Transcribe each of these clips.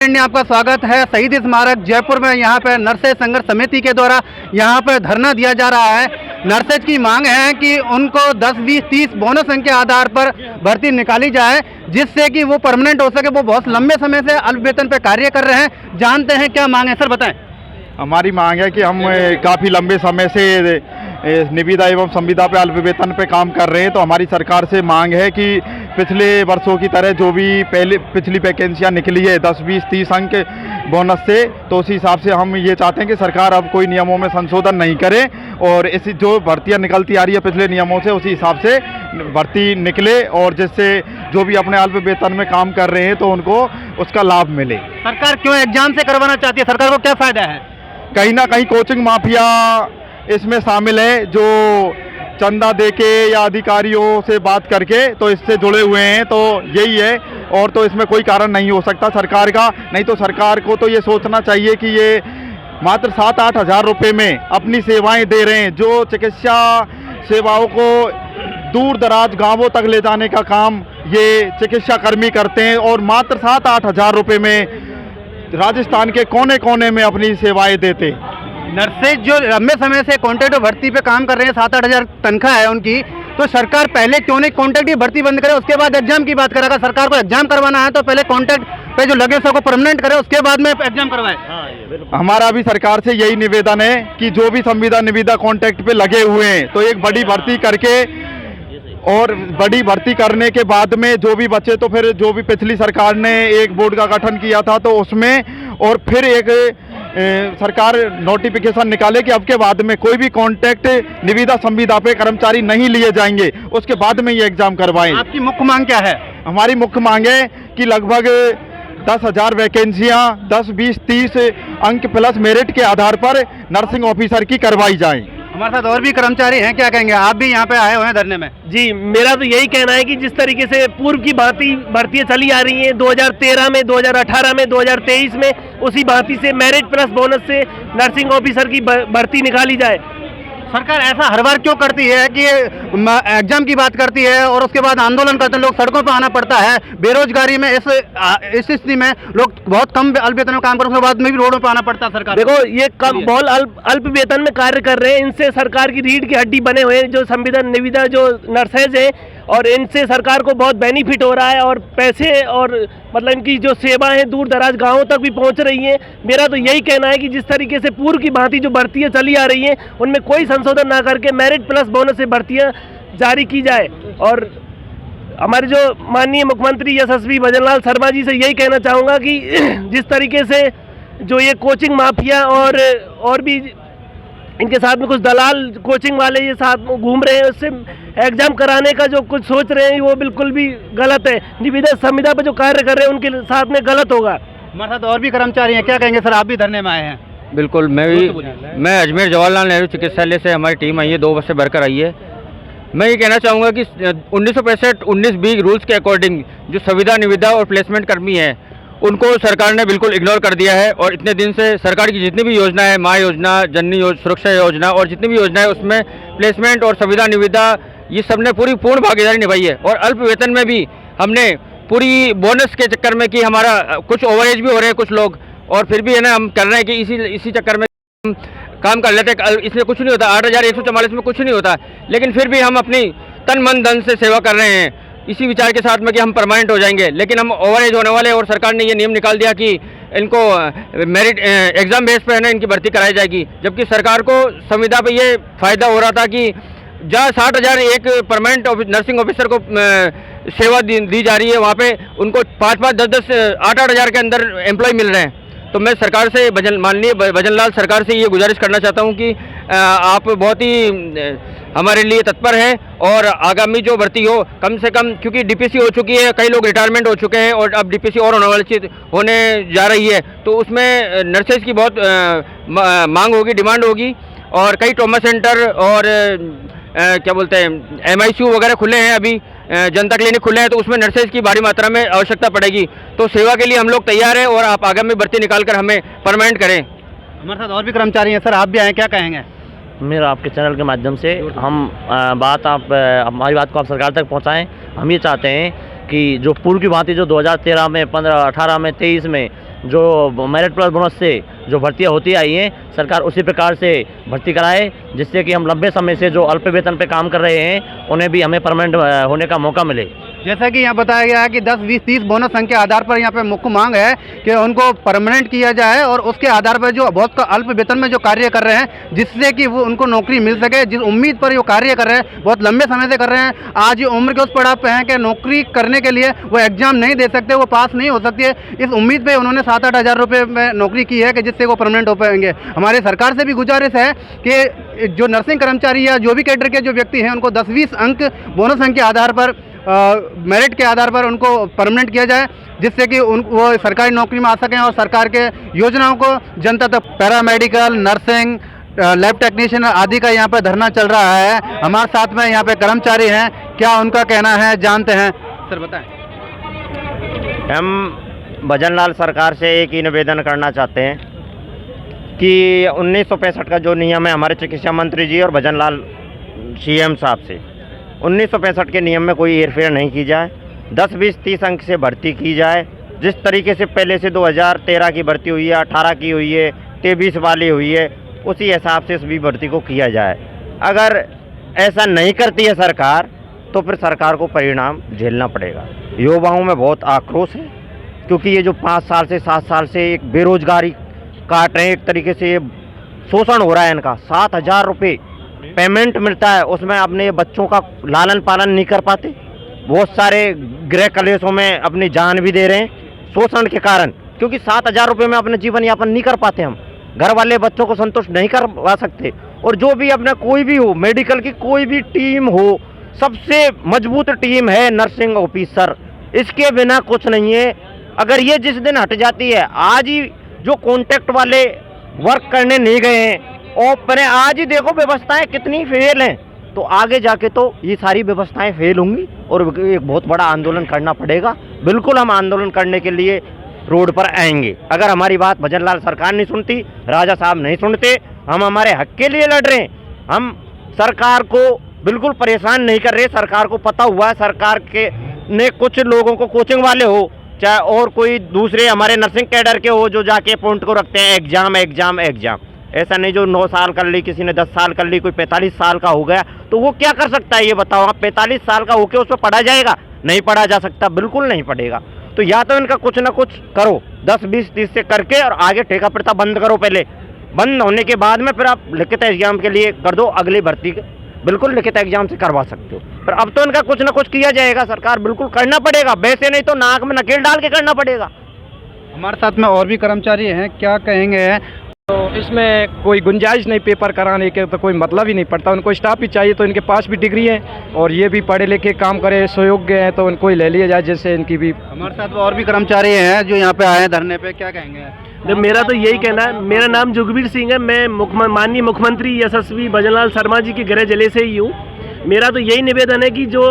आपका स्वागत है शहीद स्मारक जयपुर में। यहाँ पर नर्सेज संघर्ष समिति के द्वारा यहाँ पर धरना दिया जा रहा है। नर्सेज की मांग है कि उनको 10, 20, 30 बोनस अंक के आधार पर भर्ती निकाली जाए, जिससे कि वो परमानेंट हो सके। वो बहुत लंबे समय से अल्प वेतन पर कार्य कर रहे हैं। जानते हैं क्या मांग है, सर बताएं। हमारी मांग है कि हम काफ़ी लंबे समय से निविदा एवं संविदा पे अल्प वेतन पे काम कर रहे हैं। तो हमारी सरकार से मांग है कि पिछले वर्षों की तरह जो भी पिछली वैकेंसियाँ निकली है 10, 20, 30 अंक बोनस से, तो उसी हिसाब से हम ये चाहते हैं कि सरकार अब कोई नियमों में संशोधन नहीं करे और ऐसी जो भर्तियाँ निकलती आ रही है पिछले नियमों से, उसी हिसाब से भर्ती निकले और जिससे जो भी अपने अल्प वेतन में काम कर रहे हैं तो उनको उसका लाभ मिले। सरकार क्यों एग्जाम से करवाना चाहती है? सरकार को क्या फायदा है? कहीं ना कहीं कोचिंग माफिया इसमें शामिल है, जो चंदा देके या अधिकारियों से बात करके तो इससे जुड़े हुए हैं। तो यही है, और तो इसमें कोई कारण नहीं हो सकता सरकार का। नहीं तो सरकार को तो ये सोचना चाहिए कि ये मात्र 7-8 हज़ार रुपये में अपनी सेवाएं दे रहे हैं। जो चिकित्सा सेवाओं को दूर दराज गांवों तक ले जाने का काम ये चिकित्सा कर्मी करते हैं और मात्र 7-8 हज़ार रुपये में राजस्थान के कोने कोने में अपनी सेवाएं देते। नर्सेज जो लंबे समय से कॉन्ट्रैक्ट भर्ती पे काम कर रहे हैं, 7-8 हज़ार तनख्वाह है उनकी, तो सरकार पहले क्यों नहीं कॉन्ट्रैक्ट की भर्ती बंद करे, उसके बाद एग्जाम की बात करेगा। सरकार को एग्जाम करवाना है तो पहले कॉन्ट्रैक्ट पे जो लगे सबको परमानेंट करे, उसके बाद में एग्जाम करवाए। हमारा भी सरकार से यही निवेदन है कि जो भी संविदा निविदा कॉन्ट्रैक्ट पे लगे हुए हैं तो एक बड़ी भर्ती करके, और बड़ी भर्ती करने के बाद में जो भी बचे तो फिर जो भी पिछली सरकार ने एक बोर्ड का गठन किया था तो उसमें, और फिर एक सरकार नोटिफिकेशन निकाले कि अब के बाद में कोई भी कॉन्ट्रैक्ट निविदा संविदा पे कर्मचारी नहीं लिए जाएंगे, उसके बाद में ये एग्जाम करवाएं। आपकी मुख्य मांग क्या है? हमारी मुख्य मांग है कि लगभग 10,000 वैकेंसियाँ 10, 20, 30 अंक प्लस मेरिट के आधार पर नर्सिंग ऑफिसर की करवाई जाएं। हमारे साथ और भी कर्मचारी हैं, क्या कहेंगे? आप भी यहाँ पे आए हुए हैं धरने में। जी, मेरा तो यही कहना है कि जिस तरीके से पूर्व की भर्तियाँ चली आ रही हैं 2013 में, 2018 में, 2023 में, उसी भांति से मेरिट प्लस बोनस से नर्सिंग ऑफिसर की भर्ती निकाली जाए। सरकार ऐसा हर बार क्यों करती है कि एग्जाम की बात करती है और उसके बाद आंदोलन करते हैं, लोग सड़कों पर आना पड़ता है। बेरोजगारी में इस स्थिति में लोग बहुत कम अल्प वेतन में काम करने के बाद में भी रोडों पर आना पड़ता है। सरकार देखो, ये कम बहुत अल्प वेतन में कार्य कर रहे हैं, इनसे सरकार की रीढ़ की हड्डी बने हुए हैं जो संविदा निविदा जो नर्सेज है, और इनसे सरकार को बहुत बेनिफिट हो रहा है और पैसे और मतलब इनकी जो सेवाएं हैं दूर दराज गांवों तक भी पहुंच रही हैं। मेरा तो यही कहना है कि जिस तरीके से पूर्व की भांति जो भर्तियां चली आ रही हैं उनमें कोई संशोधन ना करके मेरिट प्लस बोनस से भर्तियां जारी की जाए। और हमारे जो माननीय मुख्यमंत्री यशस्वी भजनलाल शर्मा जी से यही कहना चाहूँगा कि जिस तरीके से जो ये कोचिंग माफिया और भी इनके साथ में कुछ दलाल कोचिंग वाले ये साथ में घूम रहे हैं, उससे एग्जाम कराने का जो कुछ सोच रहे हैं वो बिल्कुल भी गलत है। निविदा संविदा पर जो कार्य कर रहे हैं उनके साथ में गलत होगा। हमारे साथ और भी कर्मचारी हैं, क्या कहेंगे सर? आप भी धरने में आए हैं। बिल्कुल, मैं अजमेर जवाहरलाल नेहरू चिकित्सालय से हमारी टीम आई है, 2 बस से भरकर आई है। मैं ये कहना चाहूँगा कि 1965-19-20 रूल्स के अकॉर्डिंग जो संविदा निविदा और प्लेसमेंट कर्मी है उनको सरकार ने बिल्कुल इग्नोर कर दिया है। और इतने दिन से सरकार की जितनी भी योजना है, माँ योजना, जननी सुरक्षा योजना और जितनी भी योजना है उसमें प्लेसमेंट और संविदा निविदा ये सब ने पूर्ण भागीदारी निभाई है। और अल्प वेतन में भी हमने पूरी बोनस के चक्कर में कि हमारा कुछ ओवरेज भी हो रहे हैं कुछ लोग, और फिर भी है ना हम कर रहे हैं कि इसी चक्कर में हम काम कर लेते हैं। इसमें कुछ नहीं होता, 8,144 में कुछ नहीं होता, लेकिन फिर भी हम अपनी तन मन धन से सेवा कर रहे हैं इसी विचार के साथ में कि हम परमानेंट हो जाएंगे। लेकिन हम ओवरेज होने वाले, और सरकार ने ये नियम निकाल दिया कि इनको मेरिट एग्जाम बेस पे है ना इनकी भर्ती कराई जाएगी। जबकि सरकार को संविदा पे ये फायदा हो रहा था कि जहाँ 60,000 एक परमानेंट नर्सिंग ऑफिसर को सेवा दी जा रही है, वहाँ पे उनको 5-5, 10-10, 8-8 हज़ार के अंदर एम्प्लॉय मिल रहे हैं। तो मैं सरकार से माननीय भजनलाल सरकार से ये गुजारिश करना चाहता हूँ कि आप बहुत ही हमारे लिए तत्पर हैं और आगामी जो भर्ती हो कम से कम, क्योंकि डीपीसी हो चुकी है, कई लोग रिटायरमेंट हो चुके हैं और अब डीपीसी और होने जा रही है, तो उसमें नर्सेज की बहुत मांग होगी, डिमांड होगी। और कई ट्रॉमा सेंटर और क्या बोलते हैं MICU वगैरह खुले हैं, अभी जनता क्लिनिक खुले हैं, तो उसमें नर्सेज की भारी मात्रा में आवश्यकता पड़ेगी। तो सेवा के लिए हम लोग तैयार हैं और आप आगामी भर्ती निकाल कर हमें परमानेंट करें। हमारे साथ और भी कर्मचारी हैं, सर आप भी आए, क्या कहेंगे? मेरा आपके चैनल के माध्यम से हम हमारी बात को आप सरकार तक पहुंचाएं। हम ये चाहते हैं कि जो पूर्व की भांति जो 2013 में, 15, 18 में, 23 में जो मेरिट प्लस बोनस से जो भर्तियाँ होती आई हैं, सरकार उसी प्रकार से भर्ती कराए, जिससे कि हम लंबे समय से जो अल्प वेतन पे काम कर रहे हैं उन्हें भी हमें परमानेंट होने का मौका मिले। जैसा कि यहाँ बताया गया है कि 10, 20, 30 बोनस अंक के आधार पर यहाँ पे मुख्य मांग है कि उनको परमानेंट किया जाए और उसके आधार पर जो बहुत अल्प वेतन में जो कार्य कर रहे हैं, जिससे कि वो उनको नौकरी मिल सके, जिस उम्मीद पर वो कार्य कर रहे हैं, बहुत लंबे समय से कर रहे हैं। आज ये उम्र के उस पड़ाव पे हैं कि नौकरी करने के लिए वो एग्जाम नहीं दे सकते, वो पास नहीं हो सकती है। इस उम्मीद पर उन्होंने 7-8 हज़ार रुपये में नौकरी की है कि जिससे वो परमानेंट हो पाएंगे। हमारे सरकार से भी गुजारिश है कि जो नर्सिंग कर्मचारी या जो भी कैडर के जो व्यक्ति हैं उनको 10-20 अंक बोनस अंक के आधार पर मेरिट के आधार पर उनको परमानेंट किया जाए, जिससे कि वो सरकारी नौकरी में आ सकें और सरकार के योजनाओं को जनता तक। पैरामेडिकल, नर्सिंग, लैब टेक्नीशियन आदि का यहाँ पे धरना चल रहा है। हमारे साथ में यहाँ पे कर्मचारी हैं, क्या उनका कहना है जानते हैं। सर बताएं। हम भजनलाल सरकार से एक ही निवेदन करना चाहते हैं कि 1965 का जो नियम है हमारे चिकित्सा मंत्री जी और भजनलाल सीएम साहब से, 1965 के नियम में कोई हेरफेर नहीं की जाए, 10, 20, 30 अंक से भर्ती की जाए। जिस तरीके से पहले से 2013 की भर्ती हुई है, 18 की हुई है, 23 वाली हुई है, उसी हिसाब से इस भी भर्ती को किया जाए। अगर ऐसा नहीं करती है सरकार तो फिर सरकार को परिणाम झेलना पड़ेगा। युवाओं में बहुत आक्रोश है, क्योंकि ये जो 5 साल से 7 साल से एक बेरोजगारी काट रहे हैं, एक तरीके से शोषण हो रहा है इनका। 7,000 रुपये पेमेंट मिलता है, उसमें अपने बच्चों का लालन पालन नहीं कर पाते। बहुत सारे गृह कलेशों में अपनी जान भी दे रहे हैं शोषण के कारण, क्योंकि 7,000 रुपये में अपने जीवन यापन नहीं कर पाते। हम घर वाले बच्चों को संतुष्ट नहीं करवा सकते। और जो भी अपना कोई भी हो, मेडिकल की कोई भी टीम हो, सबसे मजबूत टीम है नर्सिंग ऑफिसर, इसके बिना कुछ नहीं है। अगर ये जिस दिन हट जाती है, आज ही जो कॉन्ट्रैक्ट वाले वर्क करने नहीं गए हैं और पर आज ही देखो व्यवस्थाएं कितनी फेल हैं, तो आगे जाके तो ये सारी व्यवस्थाएं फेल होंगी और एक बहुत बड़ा आंदोलन करना पड़ेगा। बिल्कुल हम आंदोलन करने के लिए रोड पर आएंगे। अगर हमारी बात भजनलाल सरकार नहीं सुनती, राजा साहब नहीं सुनते, हम हमारे हक के लिए लड़ रहे हैं। हम सरकार को बिल्कुल परेशान नहीं कर रहे। सरकार को पता हुआ है, सरकार के ने कुछ लोगों को, कोचिंग वाले हो चाहे और कोई दूसरे हमारे नर्सिंग कैडर के हो, जो जाके पॉइंट को रखते हैं एग्जाम एग्जाम एग्जाम। ऐसा नहीं जो 9 साल कर ली, किसी ने 10 साल कर ली, कोई 45 साल का हो गया तो वो क्या कर सकता है ये बताओ आप। 45 साल का होके उस पर पढ़ा जाएगा? नहीं पढ़ा जा सकता, बिल्कुल नहीं पढ़ेगा। तो या तो इनका कुछ ना कुछ करो, 10, 20, 30 से करके, और आगे ठेका प्रथा बंद करो। पहले बंद होने के बाद में फिर आप लिखित एग्जाम के लिए कर दो, अगली भर्ती बिल्कुल लिखित एग्जाम से करवा सकते हो। पर अब तो इनका कुछ ना कुछ किया जाएगा, सरकार बिल्कुल करना पड़ेगा, वैसे नहीं तो नाक में नकेल डाल के करना पड़ेगा। हमारे साथ में और भी कर्मचारी हैं, क्या कहेंगे। तो इसमें कोई गुंजाइश नहीं पेपर कराने के, तो कोई मतलब ही नहीं पड़ता। उनको स्टाफ ही चाहिए, तो इनके पास भी डिग्री है और ये भी पढ़े लिखे काम करे, सुयोग्य हैं, तो उनको ही ले लिया जाए, जैसे इनकी भी। हमारे साथ और भी कर्मचारी हैं जो यहाँ पे आए हैं धरने पे, क्या कहेंगे। जब मेरा तो यही कहना है, मेरा नाम जुगवीर सिंह है, मैं माननीय मुख्यमंत्री यशस्वी भजनलाल शर्मा जी के गृह जिले से ही हूँ। मेरा तो यही निवेदन है कि जो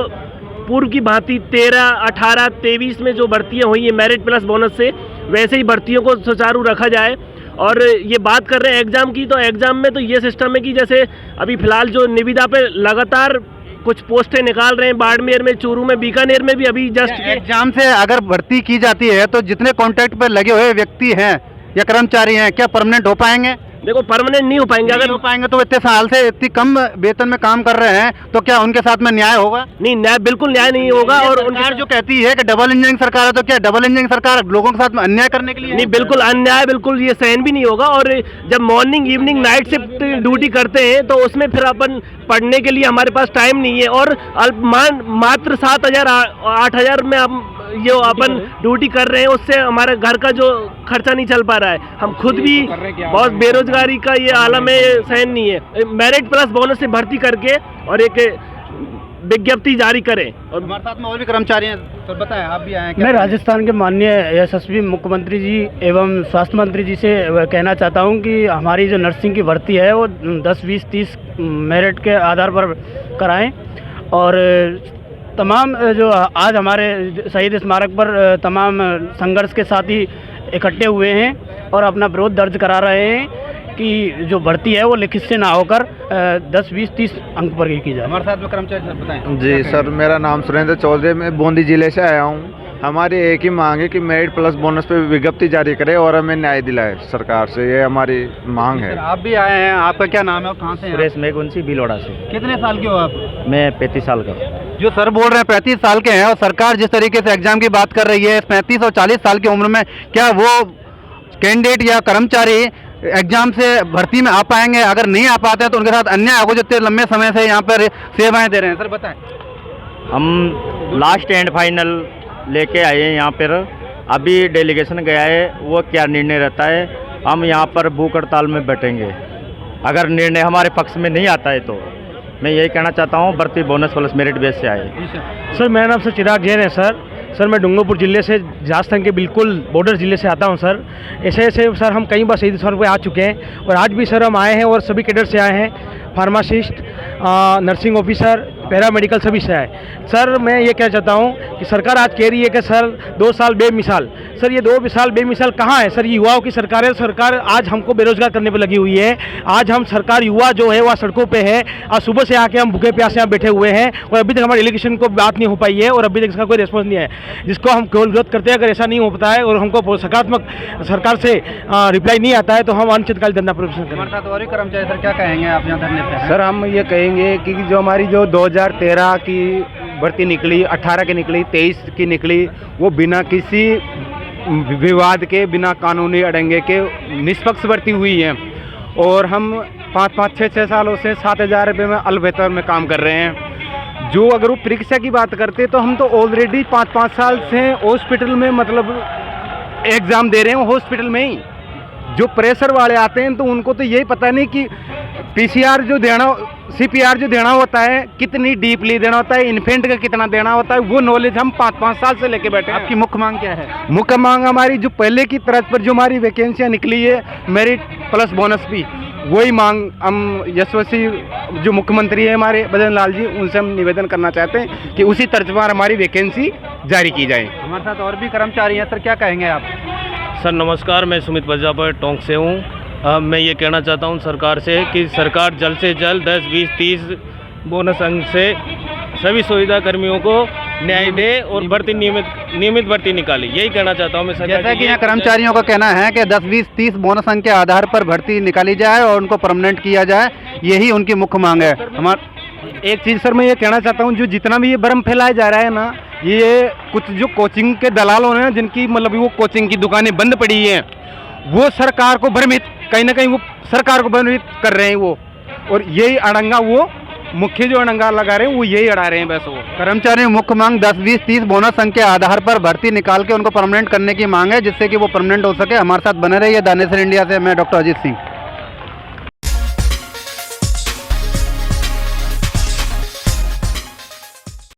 पूर्व की भांति 13, 18, 23 में जो भर्तियाँ हुई हैं मेरिट प्लस बोनस से, वैसे ही भर्तियों को सुचारू रखा जाए। और ये बात कर रहे हैं एग्ज़ाम की, तो एग्ज़ाम में तो ये सिस्टम है कि जैसे अभी फ़िलहाल जो निविदा पे लगातार कुछ पोस्टें निकाल रहे हैं, बाड़मेर में, चूरू में, बीकानेर में भी अभी जस्ट एग्जाम से अगर भर्ती की जाती है तो जितने कॉन्ट्रैक्ट पर लगे हुए व्यक्ति हैं या कर्मचारी हैं, क्या परमानेंट हो पाएंगे? देखो परमानेंट नहीं हो पाएंगे। अगर हो पाएंगे तो इतने साल से इतनी कम वेतन में काम कर रहे हैं, तो क्या उनके साथ में न्याय होगा? नहीं, न्याय बिल्कुल न्याय नहीं होगा। और सरकार जो कहती है कि डबल इंजीनियरिंग सरकार है, तो क्या डबल इंजीनियरिंग सरकार लोगों के साथ में अन्याय करने के लिए? नहीं, बिल्कुल अन्याय, बिल्कुल ये सहन भी नहीं होगा। और जब morning evening night shift duty करते हैं तो उसमें फिर अपन पढ़ने के लिए हमारे पास टाइम नहीं है। और मात्र 7,000 8,000 में हम ये अपन ड्यूटी कर रहे हैं, उससे हमारे घर का जो खर्चा नहीं चल पा रहा है। हम खुद भी बहुत बेरोजगारी का ये आलम है, सहन नहीं है। मेरिट प्लस बोनस से भर्ती करके और एक विज्ञप्ति जारी करें। और हमारे साथ में और भी कर्मचारी हैं, तो बताएं, आप भी आए हैं। मैं राजस्थान के माननीय यशस्वी मुख्यमंत्री जी एवं स्वास्थ्य मंत्री जी से कहना चाहता हूं कि हमारी जो नर्सिंग की भर्ती है वो 10, 20, 30 मेरिट के आधार पर कराएं। और तमाम जो आज हमारे शहीद स्मारक पर तमाम संघर्ष के साथी इकट्ठे हुए हैं और अपना विरोध दर्ज करा रहे हैं कि जो भर्ती है वो लिखित से ना होकर 10, 20, 30 अंक पर की जाए। हमारे साथ में कर्मचारी, सर बताएं। जी सर, मेरा नाम सुरेंद्र चौधरी, मैं बूंदी जिले से आया हूँ। हमारी एक ही मांग है कि मेरिट प्लस बोनस पे विज्ञप्ति जारी करे और हमें न्याय दिलाए सरकार से, ये हमारी मांग है। आप भी आए हैं, आपका क्या नाम है और कहाँ से हैं? सुरेश मेघवंशी भीलवाड़ा से। कितने साल के हो आप? मैं 35 साल का। जो सर बोल रहे हैं 35 साल के हैं और सरकार जिस तरीके से एग्जाम की बात कर रही है 35 और 40 साल की उम्र में, क्या वो कैंडिडेट या कर्मचारी एग्जाम से भर्ती में आ पाएंगे? अगर नहीं आ पाते हैं तो उनके साथ अन्याय होगा जो इतने लंबे समय से यहाँ पर सेवाएं दे रहे हैं। सर बताएं। हम लास्ट एंड फाइनल लेके आए हैं यहाँ पर, अभी डेलीगेशन गया है, वो क्या निर्णय रहता है हम यहाँ पर भूख हड़ताल में बैठेंगे। अगर निर्णय हमारे पक्ष में नहीं आता है तो मैं यही कहना चाहता हूँ भर्ती बोनस प्लस मेरिट बेस से आए। सर मेरा नाम सर चिराग जैन है सर मैं डूंगरपुर जिले से, राजस्थान के बिल्कुल बॉर्डर जिले से आता हूं सर। ऐसे सर हम कई बार शहीद सर पे आ चुके हैं और आज भी सर हम आए हैं और सभी कैडर से आए हैं, फार्मासिस्ट, नर्सिंग ऑफिसर, पैरामेडिकल सभी से आए। सर मैं ये कहना चाहता हूँ कि सरकार आज कह रही है कि सर 2 साल बेमिसाल, सर ये 2 साल बेमिसाल कहाँ है सर? ये युवाओं की सरकार है, सरकार आज हमको बेरोजगार करने पे लगी हुई है। आज हम सरकार युवा जो है वह सड़कों पे है, आज सुबह से आके हम भूखे प्यासे यहाँ बैठे हुए हैं और अभी तक हमारे इलेक्शन को बात नहीं हो पाई है और अभी तक इसका कोई रिस्पॉन्स नहीं है, जिसको हम केवल विरोध करते हैं। अगर ऐसा नहीं हो पाता है और हमको सकारात्मक सरकार से रिप्लाई नहीं आता है तो हम अनिश्चितकालीन धरना प्रदर्शन करेंगे। हमारे साथ और भी कर्मचारी सर, क्या कहेंगे आप यहाँ धरने पे? सर हम ये कहेंगे कि जो हमारी जो 2013 की भर्ती निकली, 18 की निकली, 23 की निकली, वो बिना किसी विवाद के, बिना कानूनी अड़ंगे के निष्पक्ष भर्ती हुई है और हम 5-5, 6-6 सालों से 7,000 रुपये में अल्पवेतन में काम कर रहे हैं। जो अगर वो परीक्षा की बात करते तो हम तो ऑलरेडी 5-5 साल से हॉस्पिटल में मतलब एग्ज़ाम दे रहे हैं हॉस्पिटल में ही। जो प्रेशर वाले आते हैं तो उनको तो यही पता नहीं कि पीसीआर जो देना, सीपीआर जो देना होता है कितनी डीपली देना होता है, इन्फेंट का कितना देना होता है, वो नॉलेज हम 5-5 साल से लेके बैठे हैं। आपकी मुख्य मांग क्या है? मुख्य मांग हमारी जो पहले की तर्ज पर जो हमारी वैकेंसियाँ निकली है, मेरिट प्लस बोनस भी, वही मांग हम यशस्वी जो मुख्यमंत्री है हमारे भजन लाल जी, उनसे हम निवेदन करना चाहते हैं कि उसी तर्ज पर हमारी वैकेंसी जारी की जाए। हमारे साथ और भी कर्मचारी हैं सर, क्या कहेंगे आप? सर नमस्कार, मैं सुमित प्रजापति टोंक से हूँ। मैं ये कहना चाहता हूँ सरकार से कि सरकार जल्द से जल्द 10, 20, 30 बोनस अंक से सभी सुविधा कर्मियों को न्याय दे और भर्ती नियमित भर्ती निकाले, यही कहना चाहता हूँ मैं सरकार। जैसा कि यहाँ कर्मचारियों का कहना है कि 10, 20, 30 बोनस अंक के आधार पर भर्ती निकाली जाए और उनको परमानेंट किया जाए, यही उनकी मुख्य मांग है। एक चीज़ सर मैं ये कहना चाहता हूँ, जो जितना भी ये भ्रम फैलाया जा रहा है ना, ये कुछ जो कोचिंग के दलालों ने, जिनकी मतलब वो कोचिंग की दुकानें बंद पड़ी हैं, वो सरकार को भ्रमित, कहीं ना कहीं वो सरकार को भ्रमित कर रहे हैं वो, और यही अड़ंगा वो मुख्य जो अड़ंगा लगा रहे हैं वो यही अड़ा रहे हैं। बस वो कर्मचारियों मुख्य मांग 10, 20, 30 बोनस अंक के आधार पर भर्ती निकाल के उनको परमानेंट करने की मांग है, जिससे कि वो परमानेंट हो सके। हमारे साथ बने रहिए। दानेश्वर इंडिया से मैं डॉक्टर अजीत सिंह।